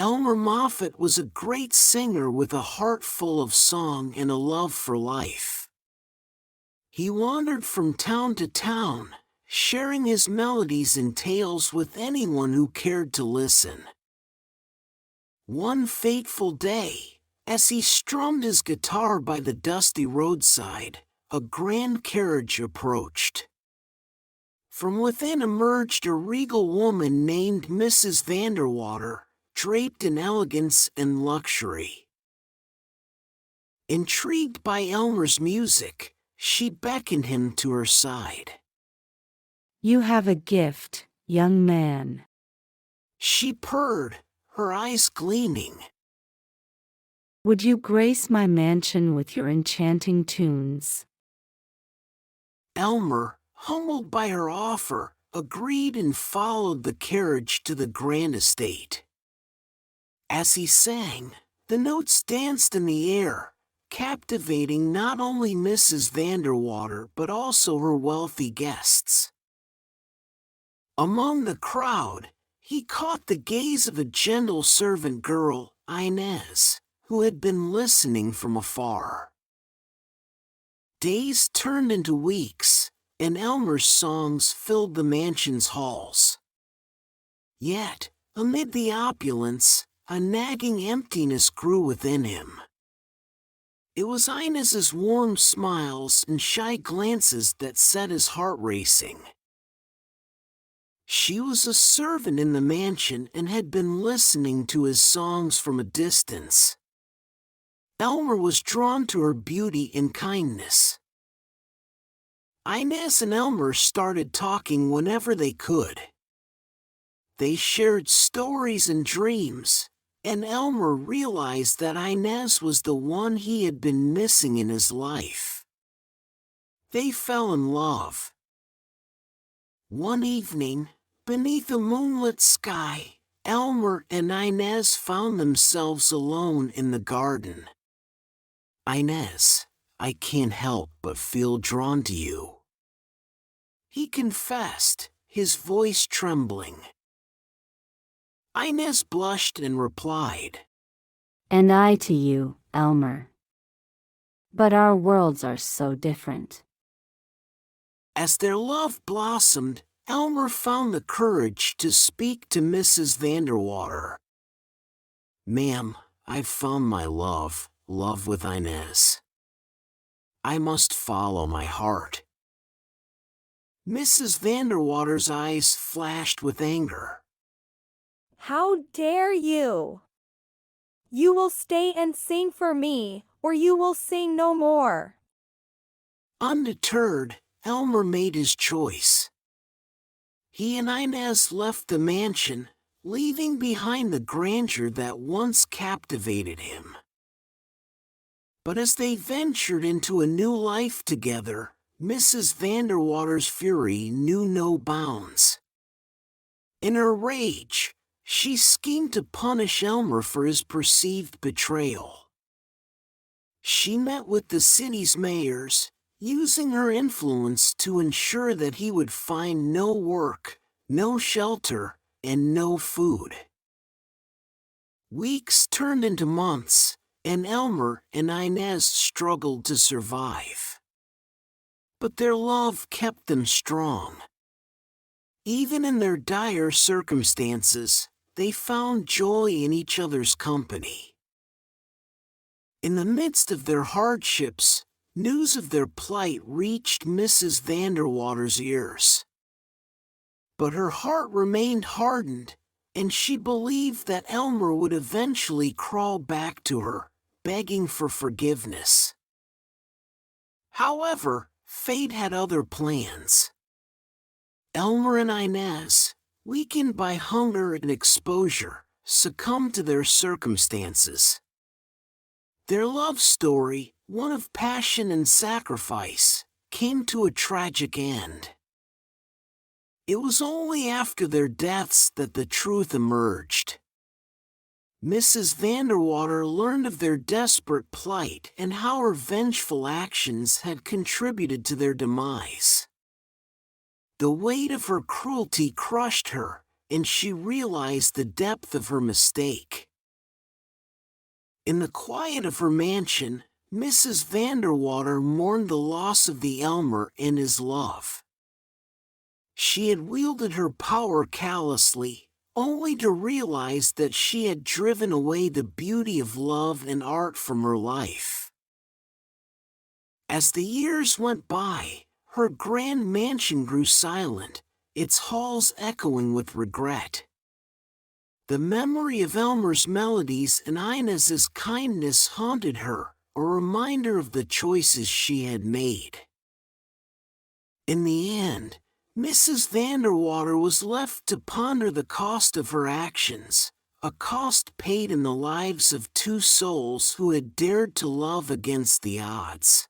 Elmer Moffat was a great singer with a heart full of song and a love for life. He wandered from town to town, sharing his melodies and tales with anyone who cared to listen. One fateful day, as he strummed his guitar by the dusty roadside, a grand carriage approached. From within emerged a regal woman named Mrs. Vanderwater, draped in elegance and luxury. Intrigued by Elmer's music, she beckoned him to her side. "You have a gift, young man," She purred, her eyes gleaming. "Would you grace my mansion with your enchanting tunes?" Elmer, humbled by her offer, agreed and followed the carriage to the grand estate. As he sang, the notes danced in the air, captivating not only Mrs. Vanderwater but also her wealthy guests. Among the crowd, he caught the gaze of a gentle servant girl, Inez, who had been listening from afar. Days turned into weeks, and Elmer's songs filled the mansion's halls. Yet, amid the opulence, a nagging emptiness grew within him. It was Inez's warm smiles and shy glances that set his heart racing. She was a servant in the mansion and had been listening to his songs from a distance. Elmer was drawn to her beauty and kindness. Inez and Elmer started talking whenever they could. They shared stories and dreams, and Elmer realized that Inez was the one he had been missing in his life. They fell in love. One evening, beneath a moonlit sky, Elmer and Inez found themselves alone in the garden. "Inez, I can't help but feel drawn to you," he confessed, his voice trembling. Inez blushed and replied, "And I to you, Elmer. But our worlds are so different." As their love blossomed, Elmer found the courage to speak to Mrs. Vanderwater. "Ma'am, I've found my love with Inez. I must follow my heart." Mrs. Vanderwater's eyes flashed with anger. "How dare you? You will stay and sing for me, or you will sing no more." Undeterred, Elmer made his choice. He and Inez left the mansion, leaving behind the grandeur that once captivated him. But as they ventured into a new life together, Mrs. Vanderwater's fury knew no bounds. In her rage, she schemed to punish Elmer for his perceived betrayal. She met with the city's mayors, using her influence to ensure that he would find no work, no shelter, and no food. Weeks turned into months, and Elmer and Inez struggled to survive. But their love kept them strong. Even in their dire circumstances, they found joy in each other's company. In the midst of their hardships, news of their plight reached Mrs. Vanderwater's ears. But her heart remained hardened, and she believed that Elmer would eventually crawl back to her, begging for forgiveness. However, fate had other plans. Elmer and Inez, weakened by hunger and exposure, succumbed to their circumstances. Their love story, one of passion and sacrifice, came to a tragic end. It was only after their deaths that the truth emerged. Mrs. Vanderwater learned of their desperate plight and how her vengeful actions had contributed to their demise. The weight of her cruelty crushed her, and she realized the depth of her mistake. In the quiet of her mansion, Mrs. Vanderwater mourned the loss of the Elmer and his love. She had wielded her power callously, only to realize that she had driven away the beauty of love and art from her life. As the years went by, her grand mansion grew silent, its halls echoing with regret. The memory of Elmer's melodies and Inez's kindness haunted her, a reminder of the choices she had made. In the end, Mrs. Vanderwater was left to ponder the cost of her actions, a cost paid in the lives of two souls who had dared to love against the odds.